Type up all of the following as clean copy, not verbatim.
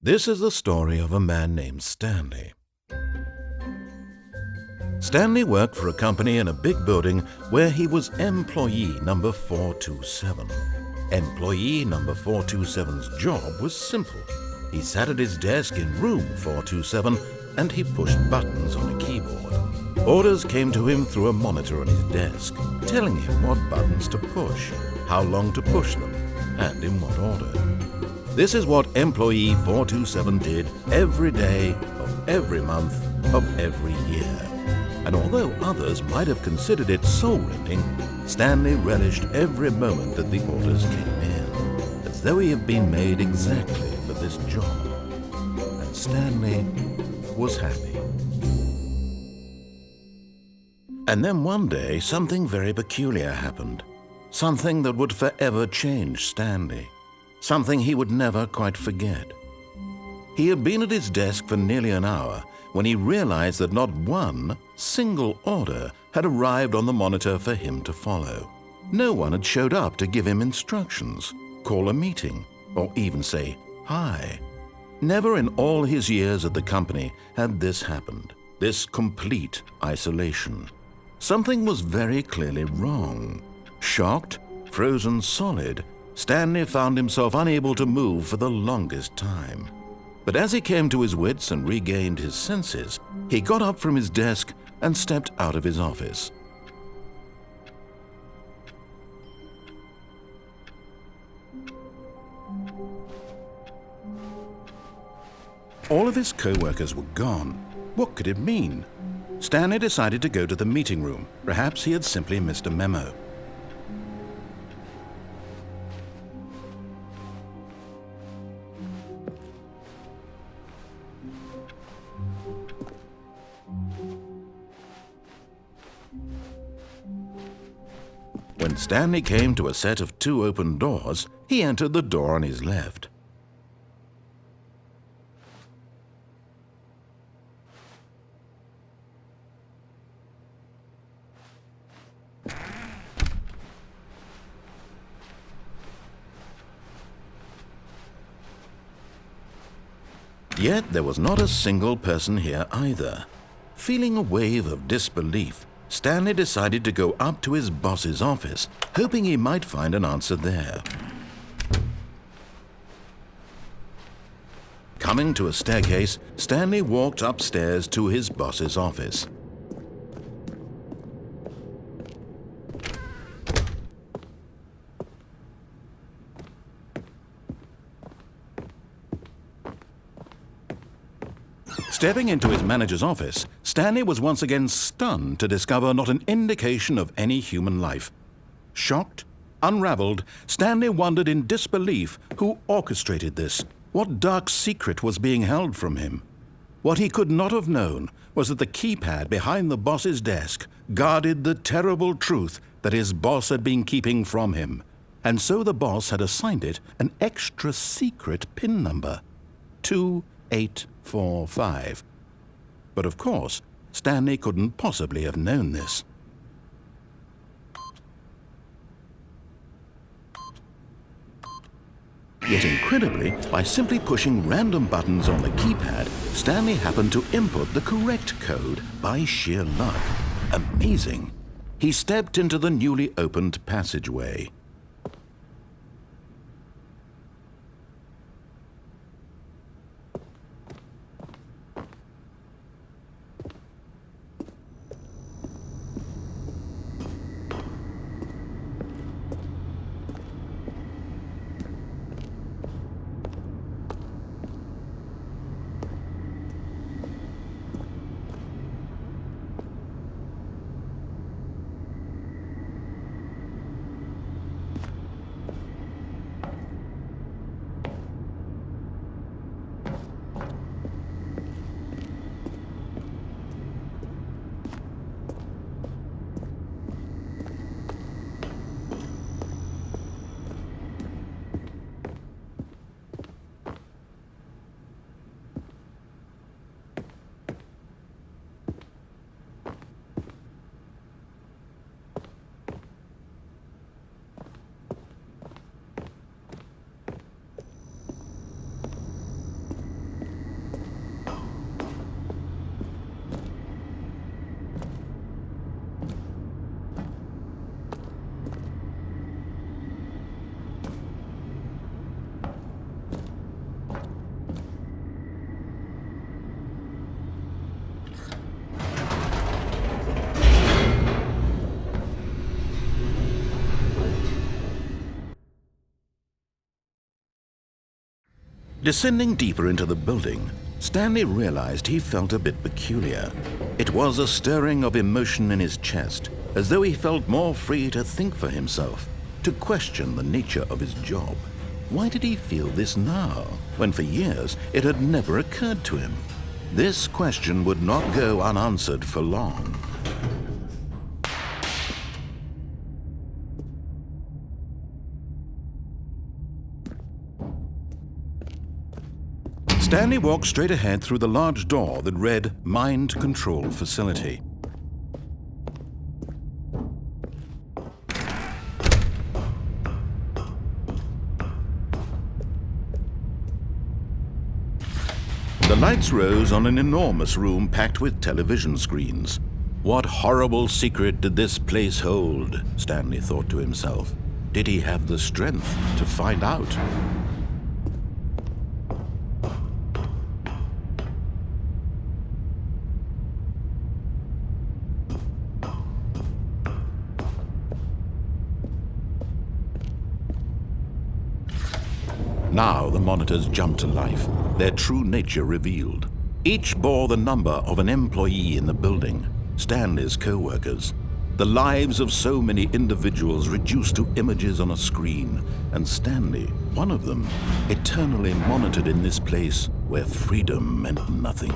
This is the story of a man named Stanley. Stanley worked for a company in a big building where he was employee number 427. Employee number 427's job was simple. He sat at his desk in room 427 and he pushed buttons on a keyboard. Orders came to him through a monitor on his desk, telling him what buttons to push, how long to push them, and in what order. This is what employee 427 did every day of every month of every year. And although others might have considered it soul-rending, Stanley relished every moment that the orders came in, as though he had been made exactly for this job. And Stanley was happy. And then one day, something very peculiar happened. Something that would forever change Stanley. Something he would never quite forget. He had been at his desk for nearly an hour when he realized that not one single order had arrived on the monitor for him to follow. No one had showed up to give him instructions, call a meeting, or even say hi. Never in all his years at the company had this happened, this complete isolation. Something was very clearly wrong. Shocked, frozen solid, Stanley found himself unable to move for the longest time. But as he came to his wits and regained his senses, he got up from his desk and stepped out of his office. All of his co-workers were gone. What could it mean? Stanley decided to go to the meeting room. Perhaps he had simply missed a memo. When Stanley came to a set of two open doors, he entered the door on his left. Yet there was not a single person here either. Feeling a wave of disbelief, Stanley decided to go up to his boss's office, hoping he might find an answer there. Coming to a staircase, Stanley walked upstairs to his boss's office. Stepping into his manager's office, Stanley was once again stunned to discover not an indication of any human life. Shocked, unraveled, Stanley wondered in disbelief who orchestrated this, what dark secret was being held from him. What he could not have known was that the keypad behind the boss's desk guarded the terrible truth that his boss had been keeping from him, and so the boss had assigned it an extra secret PIN number, 2845. But of course, Stanley couldn't possibly have known this. Yet incredibly, by simply pushing random buttons on the keypad, Stanley happened to input the correct code by sheer luck. Amazing! He stepped into the newly opened passageway. Descending deeper into the building, Stanley realized he felt a bit peculiar. It was a stirring of emotion in his chest, as though he felt more free to think for himself, to question the nature of his job. Why did he feel this now, when for years it had never occurred to him? This question would not go unanswered for long. Stanley walked straight ahead through the large door that read Mind Control Facility. The lights rose on an enormous room packed with television screens. What horrible secret did this place hold? Stanley thought to himself. Did he have the strength to find out? Now the monitors jumped to life, their true nature revealed. Each bore the number of an employee in the building, Stanley's co-workers. The lives of so many individuals reduced to images on a screen, and Stanley, one of them, eternally monitored in this place where freedom meant nothing.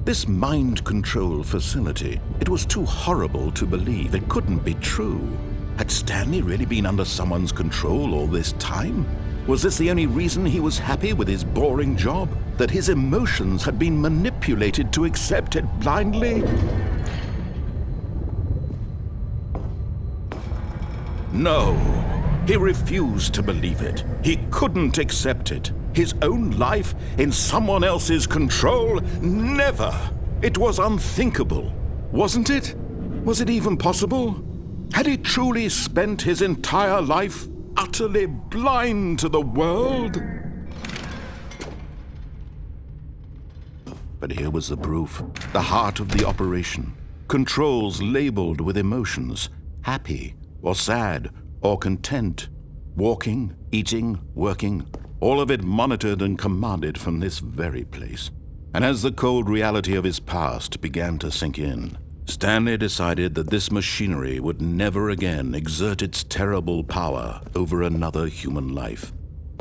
This mind control facility, it was too horrible to believe. It couldn't be true. Had Stanley really been under someone's control all this time? Was this the only reason he was happy with his boring job? That his emotions had been manipulated to accept it blindly? No, he refused to believe it. He couldn't accept it. His own life in someone else's control? Never! It was unthinkable, wasn't it? Was it even possible? Had he truly spent his entire life utterly blind to the world? But here was the proof, the heart of the operation. Controls labeled with emotions, happy or sad or content, walking, eating, working, all of it monitored and commanded from this very place. And as the cold reality of his past began to sink in, Stanley decided that this machinery would never again exert its terrible power over another human life.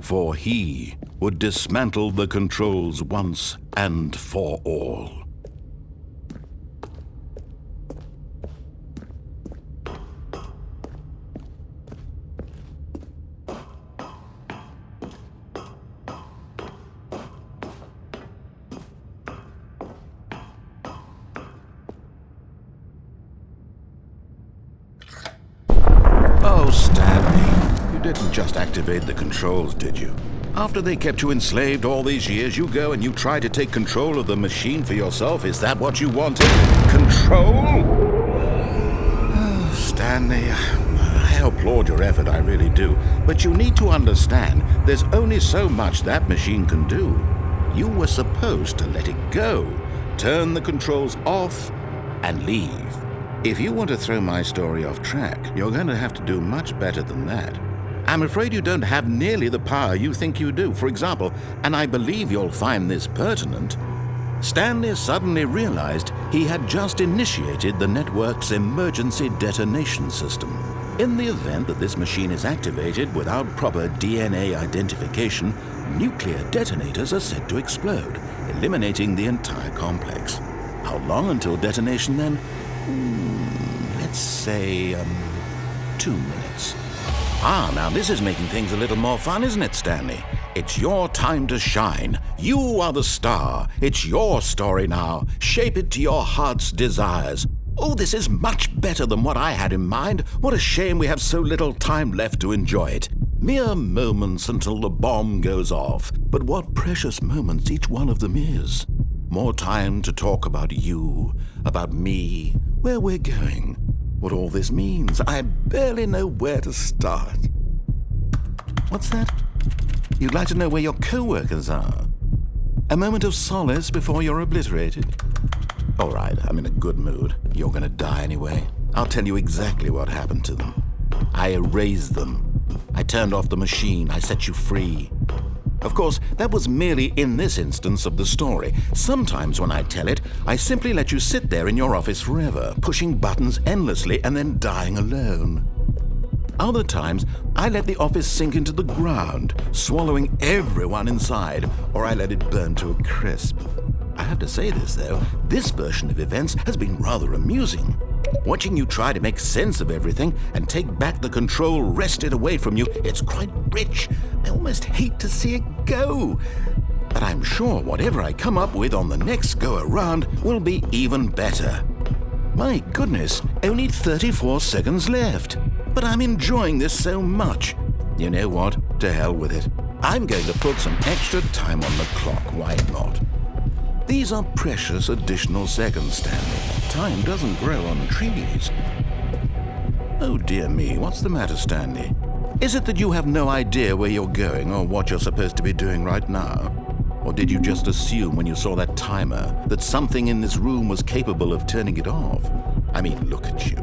For he would dismantle the controls once and for all. Oh, Stanley, you didn't just activate the controls, did you? After they kept you enslaved all these years, you go and you try to take control of the machine for yourself. Is that what you wanted? Control? Oh, Stanley, I applaud your effort, I really do. But you need to understand, there's only so much that machine can do. You were supposed to let it go, turn the controls off, and leave. If you want to throw my story off track, you're going to have to do much better than that. I'm afraid you don't have nearly the power you think you do. For example, and I believe you'll find this pertinent, Stanley suddenly realized he had just initiated the network's emergency detonation system. In the event that this machine is activated without proper DNA identification, nuclear detonators are said to explode, eliminating the entire complex. How long until detonation then? Let's say, 2 minutes. Now this is making things a little more fun, isn't it, Stanley? It's your time to shine. You are the star. It's your story now. Shape it to your heart's desires. Oh, this is much better than what I had in mind. What a shame we have so little time left to enjoy it. Mere moments until the bomb goes off. But what precious moments each one of them is. More time to talk about you, about me, where we're going, what all this means. I barely know where to start. What's that? You'd like to know where your co-workers are? A moment of solace before you're obliterated? All right, I'm in a good mood. You're gonna die anyway. I'll tell you exactly what happened to them. I erased them. I turned off the machine. I set you free. Of course, that was merely in this instance of the story. Sometimes when I tell it, I simply let you sit there in your office forever, pushing buttons endlessly and then dying alone. Other times, I let the office sink into the ground, swallowing everyone inside, or I let it burn to a crisp. I have to say this, though, this version of events has been rather amusing. Watching you try to make sense of everything and take back the control wrested away from you, it's quite rich. I almost hate to see it go. But I'm sure whatever I come up with on the next go-around will be even better. My goodness, only 34 seconds left. But I'm enjoying this so much. You know what? To hell with it. I'm going to put some extra time on the clock, why not? These are precious additional seconds, Stanley. Time doesn't grow on trees. Oh dear me, what's the matter, Stanley? Is it that you have no idea where you're going or what you're supposed to be doing right now? Or did you just assume when you saw that timer that something in this room was capable of turning it off? I mean, look at you.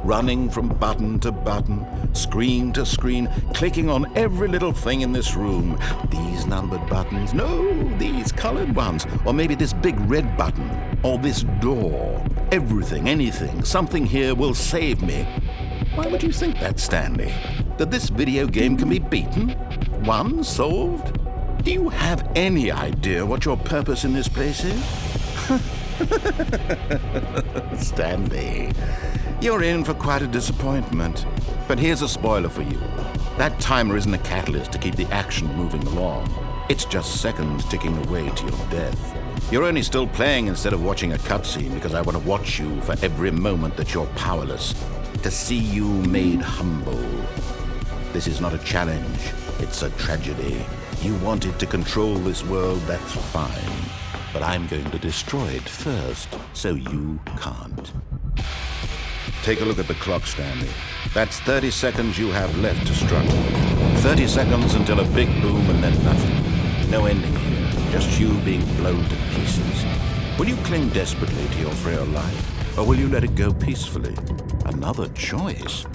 Running from button to button, screen to screen, clicking on every little thing in this room. These numbered buttons, no, these colored ones, or maybe this big red button, or this door. Everything, anything, something here will save me. Why would you think that, Stanley? That this video game can be beaten? Won? Solved? Do you have any idea what your purpose in this place is? Stanley, you're in for quite a disappointment. But here's a spoiler for you. That timer isn't a catalyst to keep the action moving along. It's just seconds ticking away to your death. You're only still playing instead of watching a cutscene because I want to watch you for every moment that you're powerless, to see you made humble. This is not a challenge, it's a tragedy. You wanted to control this world, that's fine. But I'm going to destroy it first, so you can't. Take a look at the clock, Stanley. That's 30 seconds you have left to struggle. 30 seconds until a big boom and then nothing. No ending here, just you being blown to pieces. Will you cling desperately to your frail life, or will you let it go peacefully? Another choice.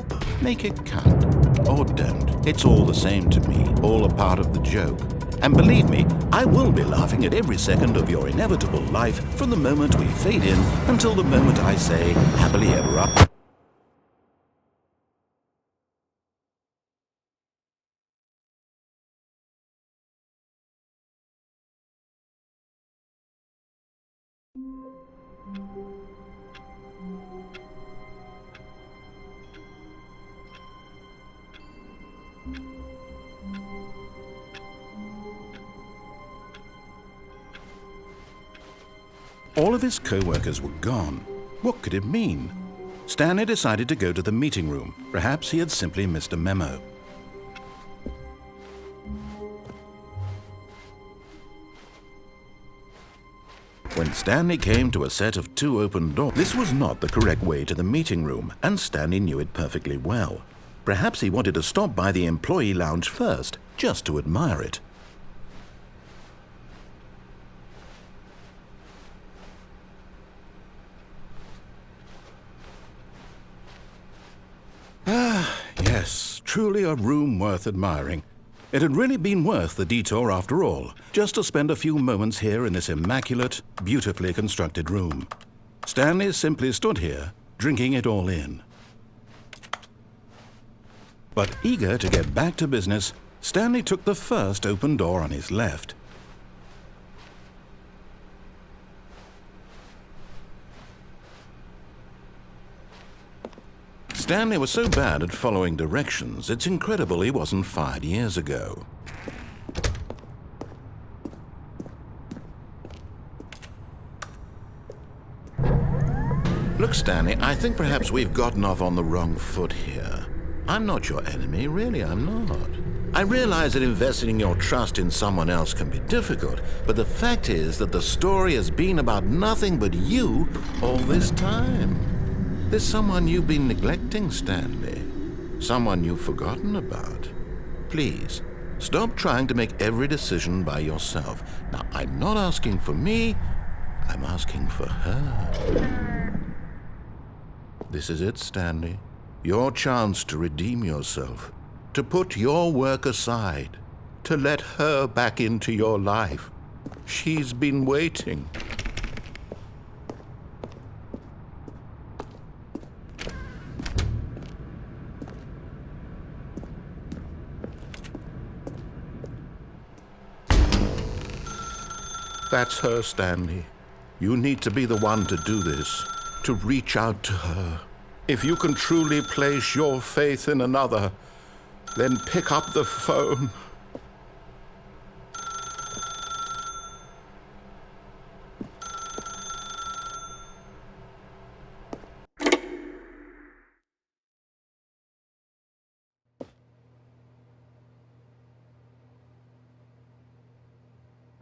Make it count, or don't. It's all the same to me, all a part of the joke. And believe me, I will be laughing at every second of your inevitable life from the moment we fade in until the moment I say, happily ever up. All of his co-workers were gone. What could it mean? Stanley decided to go to the meeting room. Perhaps he had simply missed a memo. When Stanley came to a set of 2 open doors, this was not the correct way to the meeting room, and Stanley knew it perfectly well. Perhaps he wanted to stop by the employee lounge first, just to admire it. Yes, truly a room worth admiring. It had really been worth the detour after all, just to spend a few moments here in this immaculate, beautifully constructed room. Stanley simply stood here, drinking it all in. But eager to get back to business, Stanley took the first open door on his left. Stanley was so bad at following directions, it's incredible he wasn't fired years ago. Look, Stanley, I think perhaps we've gotten off on the wrong foot here. I'm not your enemy, really, I'm not. I realize that investing your trust in someone else can be difficult, but the fact is that the story has been about nothing but you all this time. There's someone you've been neglecting, Stanley. Someone you've forgotten about. Please, stop trying to make every decision by yourself. Now, I'm not asking for me, I'm asking for her. This is it, Stanley. Your chance to redeem yourself, to put your work aside, to let her back into your life. She's been waiting. That's her, Stanley. You need to be the one to do this, to reach out to her. If you can truly place your faith in another, then pick up the phone.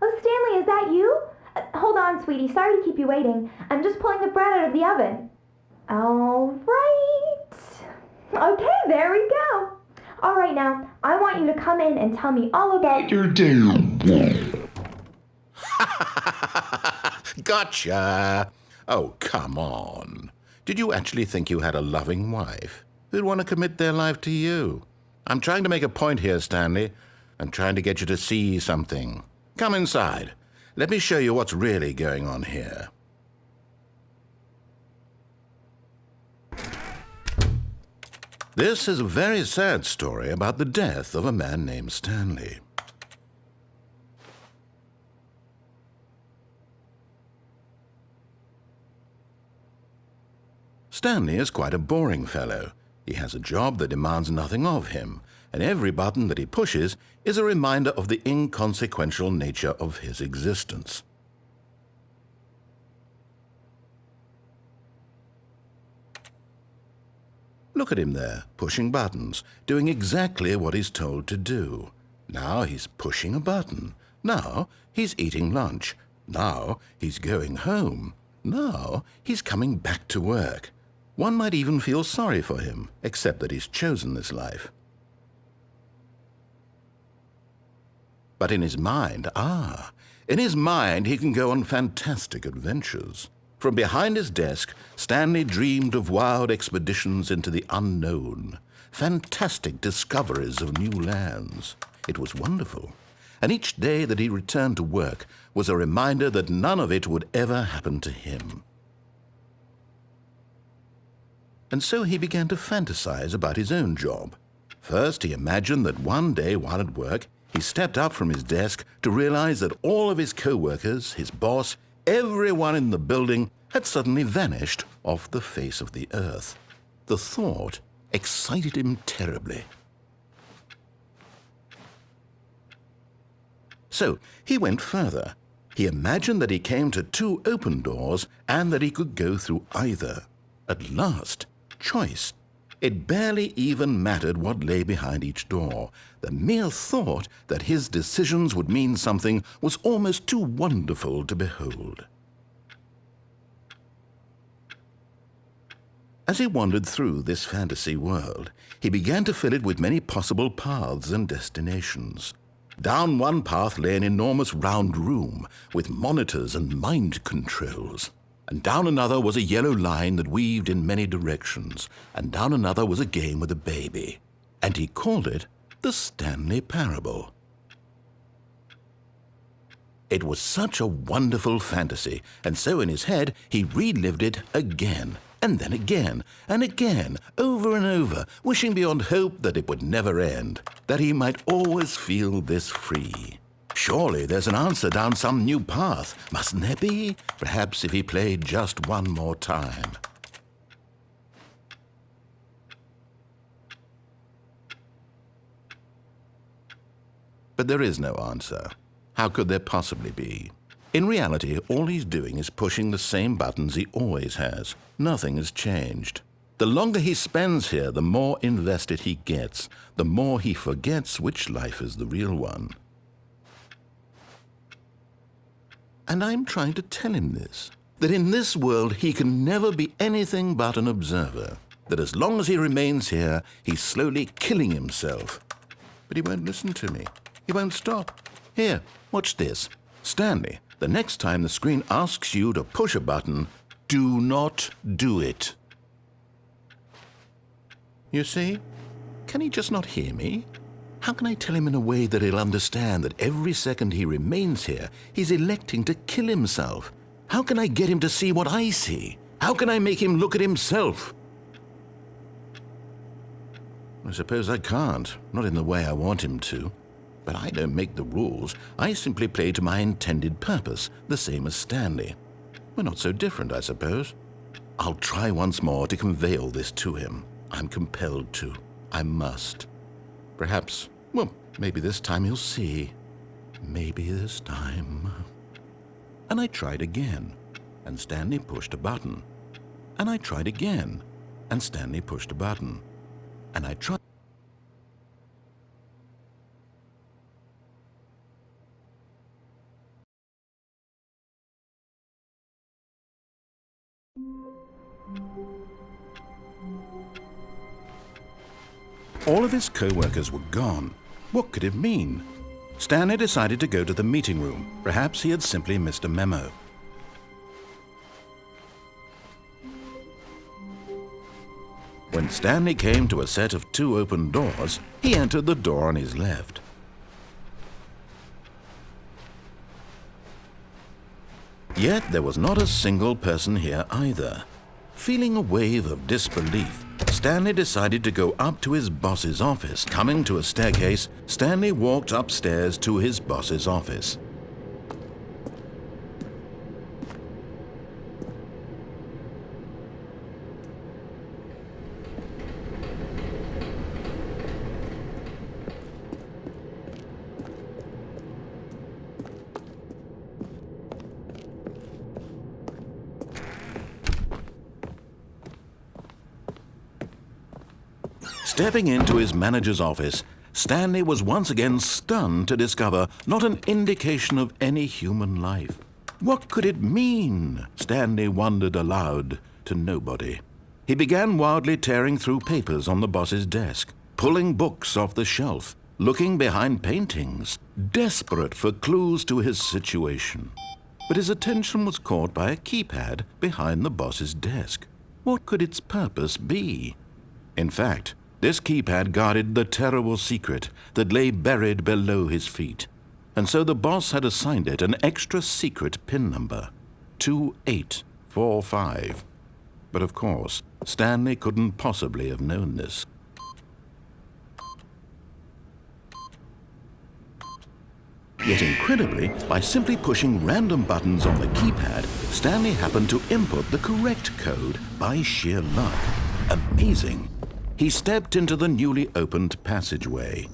Oh, Stanley, is that you? Hold on, sweetie. Sorry to keep you waiting. I'm just pulling the bread out of the oven. All right. Okay, there we go. All right, now, I want you to come in and tell me all about your day. Gotcha! Oh, come on. Did you actually think you had a loving wife who'd want to commit their life to you? I'm trying to make a point here, Stanley. I'm trying to get you to see something. Come inside. Let me show you what's really going on here. This is a very sad story about the death of a man named Stanley. Stanley is quite a boring fellow. He has a job that demands nothing of him, and every button that he pushes is a reminder of the inconsequential nature of his existence. Look at him there, pushing buttons, doing exactly what he's told to do. Now he's pushing a button. Now he's eating lunch. Now he's going home. Now he's coming back to work. One might even feel sorry for him, except that he's chosen this life. But in his mind, he can go on fantastic adventures. From behind his desk, Stanley dreamed of wild expeditions into the unknown, fantastic discoveries of new lands. It was wonderful, and each day that he returned to work was a reminder that none of it would ever happen to him. And so he began to fantasize about his own job. First, he imagined that one day while at work, he stepped up from his desk to realize that all of his co-workers, his boss, everyone in the building had suddenly vanished off the face of the earth. The thought excited him terribly. So he went further. He imagined that he came to two open doors and that he could go through either. At last, choice. It barely even mattered what lay behind each door. The mere thought that his decisions would mean something was almost too wonderful to behold. As he wandered through this fantasy world, he began to fill it with many possible paths and destinations. Down one path lay an enormous round room with monitors and mind controls. And down another was a yellow line that weaved in many directions, and down another was a game with a baby. And he called it the Stanley Parable. It was such a wonderful fantasy, and so in his head he relived it again, and then again, and again, over and over, wishing beyond hope that it would never end, that he might always feel this free. Surely there's an answer down some new path, mustn't there be? Perhaps if he played just one more time. But there is no answer. How could there possibly be? In reality, all he's doing is pushing the same buttons he always has. Nothing has changed. The longer he spends here, the more invested he gets, the more he forgets which life is the real one. And I'm trying to tell him this, that in this world he can never be anything but an observer, that as long as he remains here, he's slowly killing himself. But he won't listen to me. He won't stop. Here, watch this. Stanley, the next time the screen asks you to push a button, do not do it. You see? Can he just not hear me? How can I tell him in a way that he'll understand that every second he remains here, he's electing to kill himself? How can I get him to see what I see? How can I make him look at himself? I suppose I can't, not in the way I want him to. But I don't make the rules. I simply play to my intended purpose, the same as Stanley. We're not so different, I suppose. I'll try once more to convey all this to him. I'm compelled to. I must. Perhaps, well, maybe this time he'll see. Maybe this time. And I tried again, and Stanley pushed a button. And I tried again, and Stanley pushed a button. And I tried. All of his co-workers were gone. What could it mean? Stanley decided to go to the meeting room. Perhaps he had simply missed a memo. When Stanley came to a set of 2 open doors, he entered the door on his left. Yet there was not a single person here either. Feeling a wave of disbelief, Stanley decided to go up to his boss's office. Coming to a staircase, Stanley walked upstairs to his boss's office. Stepping into his manager's office, Stanley was once again stunned to discover not an indication of any human life. What could it mean? Stanley wondered aloud to nobody. He began wildly tearing through papers on the boss's desk, pulling books off the shelf, looking behind paintings, desperate for clues to his situation. But his attention was caught by a keypad behind the boss's desk. What could its purpose be? In fact, this keypad guarded the terrible secret that lay buried below his feet. And so the boss had assigned it an extra secret PIN number, 2845. But of course, Stanley couldn't possibly have known this. Yet incredibly, by simply pushing random buttons on the keypad, Stanley happened to input the correct code by sheer luck. Amazing. He stepped into the newly opened passageway.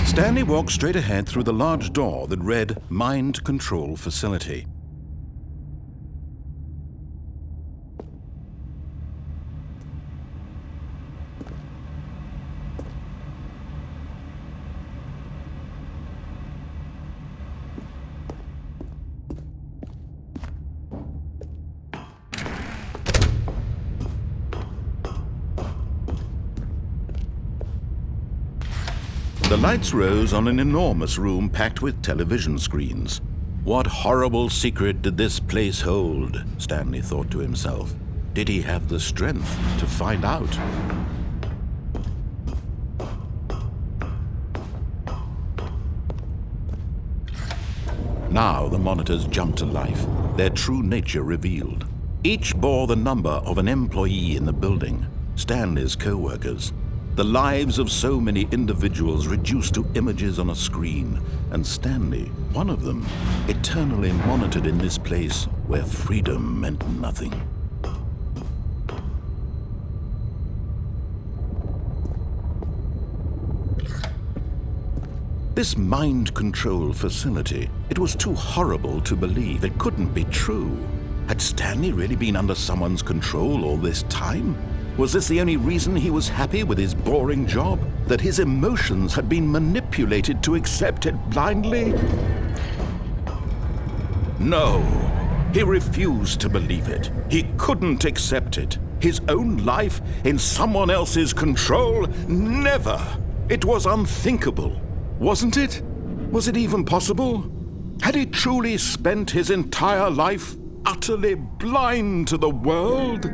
Stanley walked straight ahead through the large door that read Mind Control Facility. The lights rose on an enormous room packed with television screens. What horrible secret did this place hold? Stanley thought to himself. Did he have the strength to find out? Now the monitors jumped to life, their true nature revealed. Each bore the number of an employee in the building, Stanley's co-workers. The lives of so many individuals reduced to images on a screen, and Stanley, one of them, eternally monitored in this place where freedom meant nothing. This mind control facility, it was too horrible to believe. It couldn't be true. Had Stanley really been under someone's control all this time? Was this the only reason he was happy with his boring job? That his emotions had been manipulated to accept it blindly? No, he refused to believe it. He couldn't accept it. His own life in someone else's control? Never! It was unthinkable, wasn't it? Was it even possible? Had he truly spent his entire life utterly blind to the world?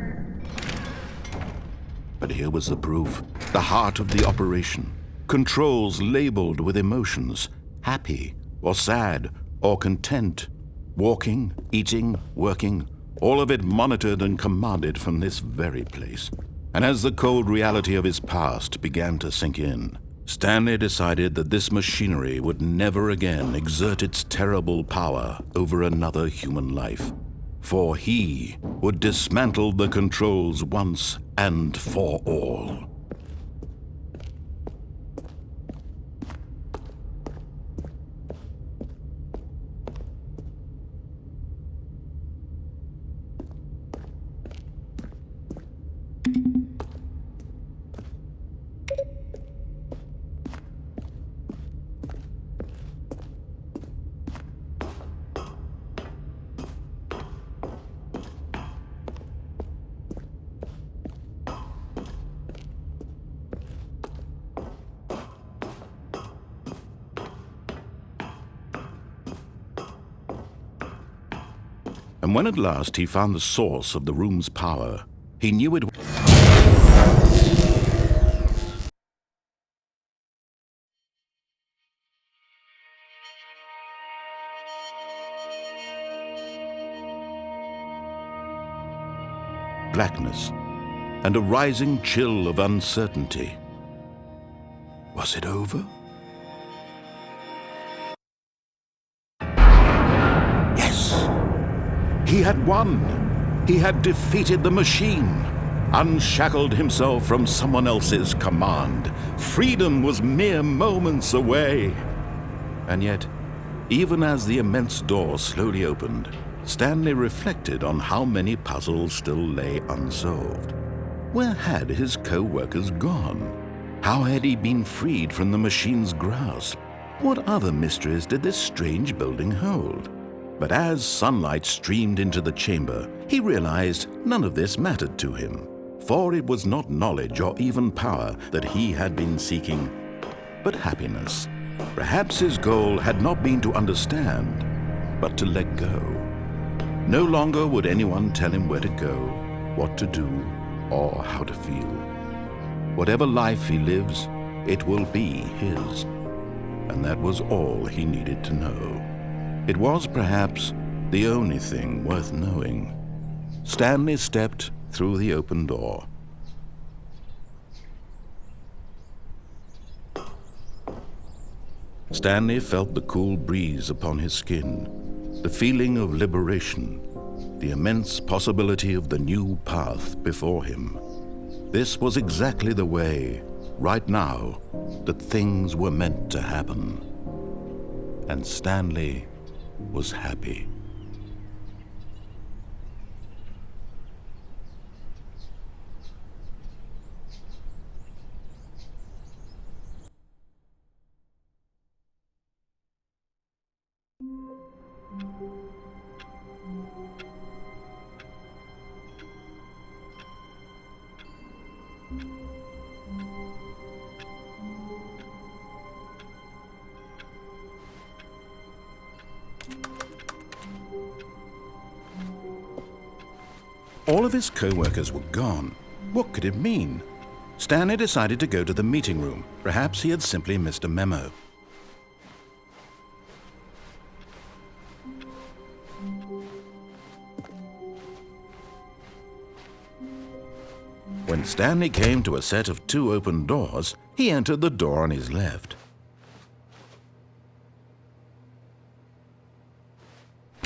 But here was the proof, the heart of the operation. Controls labeled with emotions, happy or sad or content. Walking, eating, working, all of it monitored and commanded from this very place. And as the cold reality of his past began to sink in, Stanley decided that this machinery would never again exert its terrible power over another human life. For he would dismantle the controls once and for all. And when at last he found the source of the room's power, he knew it. Blackness and a rising chill of uncertainty. Was it over? Yes! He had won! He had defeated the machine, unshackled himself from someone else's command. Freedom was mere moments away. And yet, even as the immense door slowly opened, Stanley reflected on how many puzzles still lay unsolved. Where had his co-workers gone? How had he been freed from the machine's grasp? What other mysteries did this strange building hold? But as sunlight streamed into the chamber, he realized none of this mattered to him, for it was not knowledge or even power that he had been seeking, but happiness. Perhaps his goal had not been to understand, but to let go. No longer would anyone tell him where to go, what to do, or how to feel. Whatever life he lives, it will be his. And that was all he needed to know. It was perhaps the only thing worth knowing. Stanley stepped through the open door. Stanley felt the cool breeze upon his skin, the feeling of liberation, the immense possibility of the new path before him. This was exactly the way, right now, that things were meant to happen. And Stanley was happy. All of his co-workers were gone. What could it mean? Stanley decided to go to the meeting room. Perhaps he had simply missed a memo. When Stanley came to a set of 2 open doors, he entered the door on his left.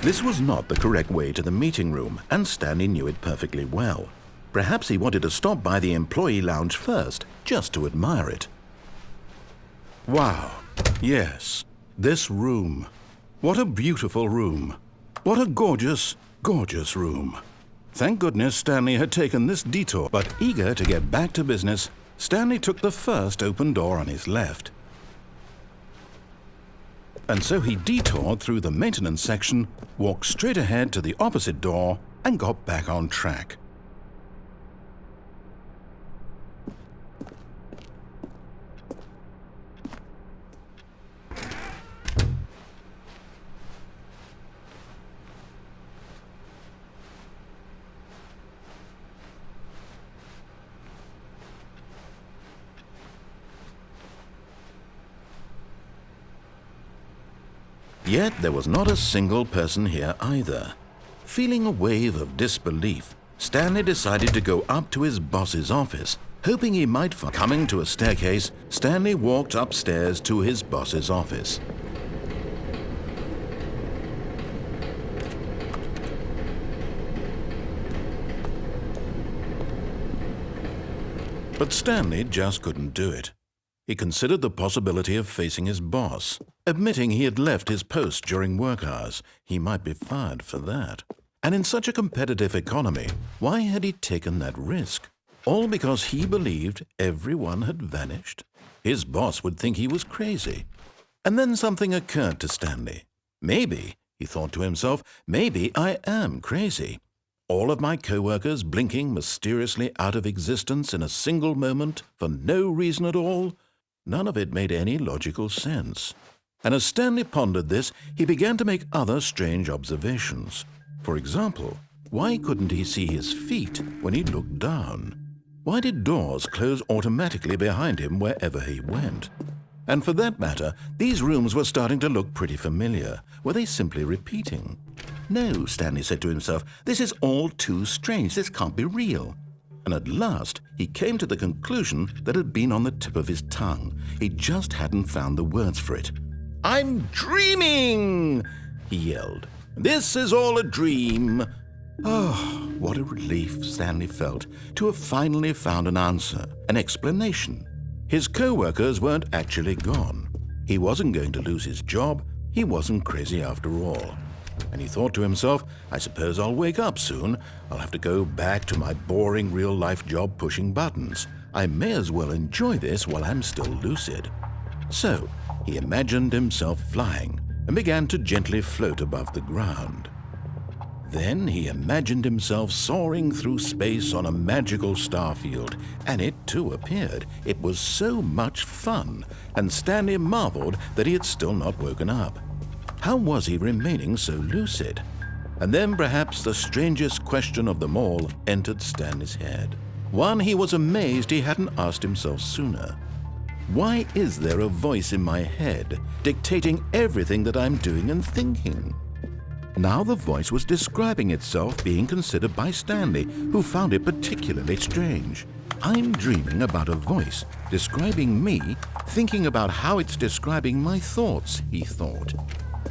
This was not the correct way to the meeting room, and Stanley knew it perfectly well. Perhaps he wanted to stop by the employee lounge first, just to admire it. Wow, yes, this room. What a beautiful room. What a gorgeous gorgeous room. Thank goodness Stanley had taken this detour, but eager to get back to business, Stanley took the first open door on his left. And so he detoured through the maintenance section, walked straight ahead to the opposite door, and got back on track. Yet there was not a single person here either. Feeling a wave of disbelief, Stanley decided to go up to his boss's office, hoping he might find. Coming to a staircase, Stanley walked upstairs to his boss's office. But Stanley just couldn't do it. He considered the possibility of facing his boss. Admitting he had left his post during work hours, he might be fired for that. And in such a competitive economy, why had he taken that risk? All because he believed everyone had vanished? His boss would think he was crazy. And then something occurred to Stanley. Maybe, he thought to himself, maybe I am crazy. All of my co-workers blinking mysteriously out of existence in a single moment for no reason at all? None of it made any logical sense. And as Stanley pondered this, he began to make other strange observations. For example, why couldn't he see his feet when he looked down? Why did doors close automatically behind him wherever he went? And for that matter, these rooms were starting to look pretty familiar. Were they simply repeating? No, Stanley said to himself, this is all too strange. This can't be real. And at last, he came to the conclusion that had been on the tip of his tongue. He just hadn't found the words for it. "I'm dreaming!" he yelled. "This is all a dream." Oh, what a relief Stanley felt to have finally found an answer, an explanation. His co-workers weren't actually gone. He wasn't going to lose his job. He wasn't crazy after all. And he thought to himself, I suppose I'll wake up soon. I'll have to go back to my boring real-life job pushing buttons. I may as well enjoy this while I'm still lucid. So he imagined himself flying and began to gently float above the ground. Then he imagined himself soaring through space on a magical starfield, and it too appeared. It was so much fun, and Stanley marveled that he had still not woken up. How was he remaining so lucid? And then perhaps the strangest question of them all entered Stanley's head. One he was amazed he hadn't asked himself sooner. Why is there a voice in my head dictating everything that I'm doing and thinking? Now the voice was describing itself being considered by Stanley, who found it particularly strange. I'm dreaming about a voice describing me, thinking about how it's describing my thoughts, he thought.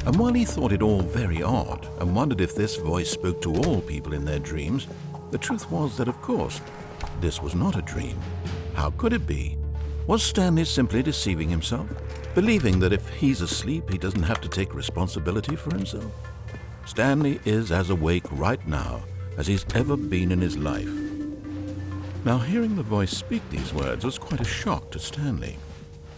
And while he thought it all very odd and wondered if this voice spoke to all people in their dreams, the truth was that, of course, this was not a dream. How could it be? Was Stanley simply deceiving himself, believing that if he's asleep, he doesn't have to take responsibility for himself? Stanley is as awake right now as he's ever been in his life. Now, hearing the voice speak these words was quite a shock to Stanley.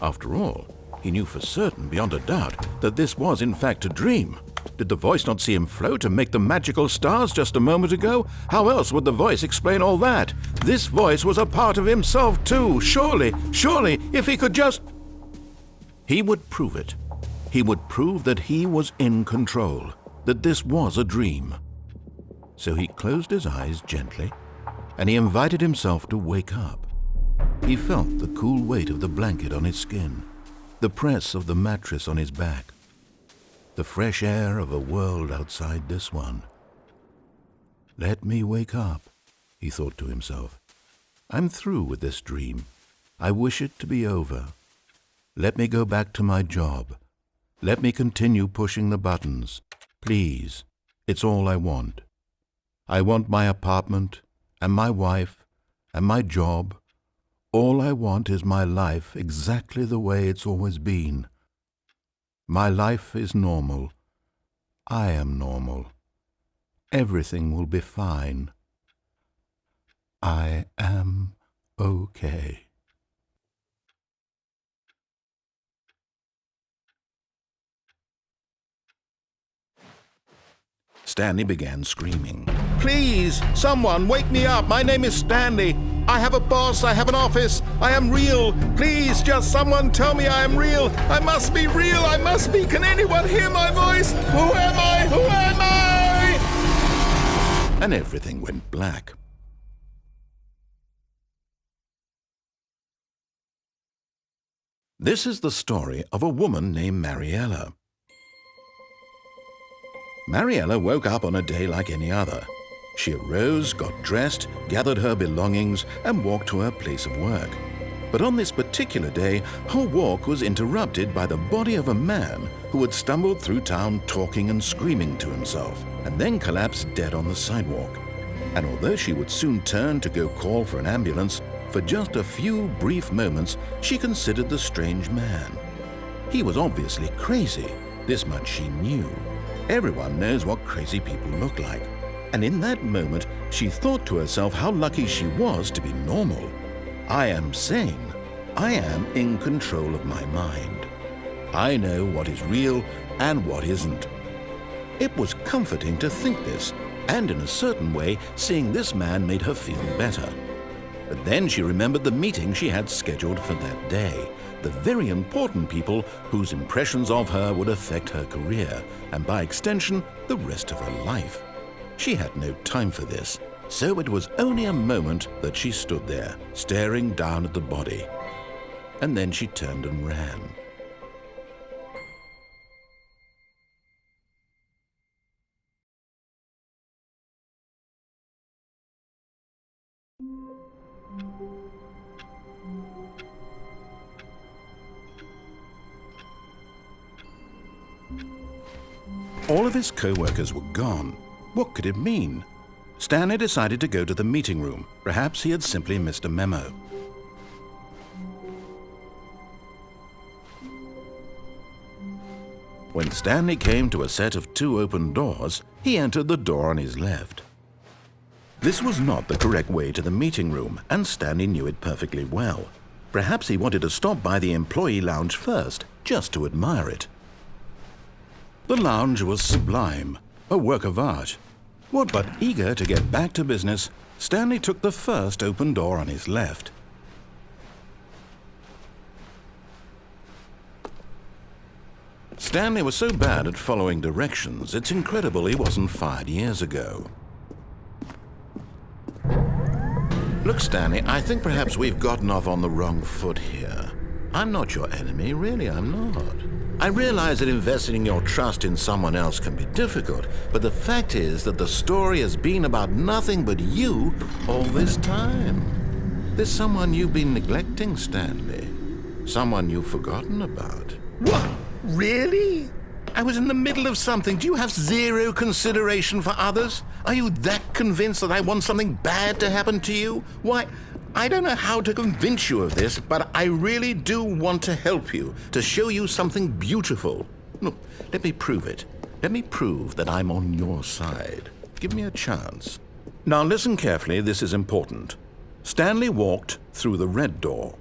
After all, he knew for certain, beyond a doubt, that this was in fact a dream. Did the voice not see him float and make the magical stars just a moment ago? How else would the voice explain all that? This voice was a part of himself too. Surely, if he could just... He would prove it. He would prove that he was in control, that this was a dream. So he closed his eyes gently, and he invited himself to wake up. He felt the cool weight of the blanket on his skin, the press of the mattress on his back, the fresh air of a world outside this one. Let me wake up, he thought to himself. I'm through with this dream. I wish it to be over. Let me go back to my job. Let me continue pushing the buttons. Please, it's all I want. I want my apartment and my wife and my job. All I want is my life exactly the way it's always been. My life is normal. I am normal. Everything will be fine. I am okay. Stanley began screaming. Please, someone, wake me up. My name is Stanley. I have a boss. I have an office. I am real. Please, just someone tell me I am real. I must be real. I must be. Can anyone hear my voice? Who am I? Who am I? And everything went black. This is the story of a woman named Mariella. Mariella woke up on a day like any other. She arose, got dressed, gathered her belongings, and walked to her place of work. But on this particular day, her walk was interrupted by the body of a man who had stumbled through town talking and screaming to himself, and then collapsed dead on the sidewalk. And although she would soon turn to go call for an ambulance, for just a few brief moments she considered the strange man. He was obviously crazy, this much she knew. Everyone knows what crazy people look like. And in that moment, she thought to herself how lucky she was to be normal. I am sane. I am in control of my mind. I know what is real and what isn't. It was comforting to think this, and in a certain way, seeing this man made her feel better. But then she remembered the meeting she had scheduled for that day, the very important people whose impressions of her would affect her career, and by extension, the rest of her life. She had no time for this, so it was only a moment that she stood there, staring down at the body. And then she turned and ran. All of his co-workers were gone. What could it mean? Stanley decided to go to the meeting room. Perhaps he had simply missed a memo. When Stanley came to a set of 2 open doors, he entered the door on his left. This was not the correct way to the meeting room, and Stanley knew it perfectly well. Perhaps he wanted to stop by the employee lounge first, just to admire it. The lounge was sublime, a work of art. What but eager to get back to business, Stanley took the first open door on his left. Stanley was so bad at following directions, it's incredible he wasn't fired years ago. Look, Stanley, I think perhaps we've gotten off on the wrong foot here. I'm not your enemy, really, I'm not. I realize that investing your trust in someone else can be difficult, but the fact is that the story has been about nothing but you all this time. There's someone you've been neglecting, Stanley. Someone you've forgotten about. What? Really? I was in the middle of something. Do you have zero consideration for others? Are you that convinced that I want something bad to happen to you? Why, I don't know how to convince you of this, but I really do want to help you, to show you something beautiful. Look, let me prove it. Let me prove that I'm on your side. Give me a chance. Now listen carefully, this is important. Stanley walked through the red door.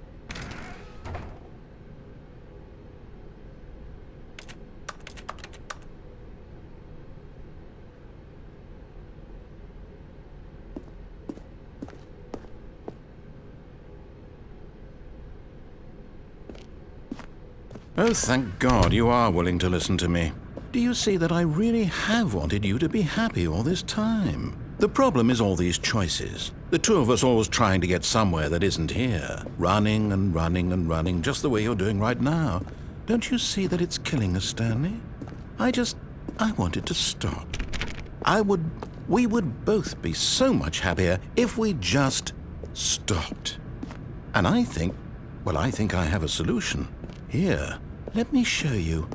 Oh, thank God you are willing to listen to me. Do you see that I really have wanted you to be happy all this time? The problem is all these choices. The two of us always trying to get somewhere that isn't here. Running and running and running, just the way you're doing right now. Don't you see that it's killing us, Stanley? I want it to stop. We would both be so much happier if we just stopped. And I think I have a solution. Here, let me show you.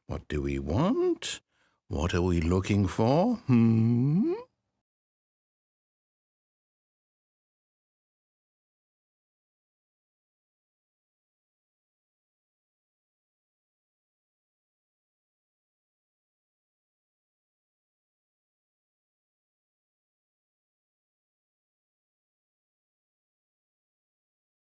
What do we want? What are we looking for?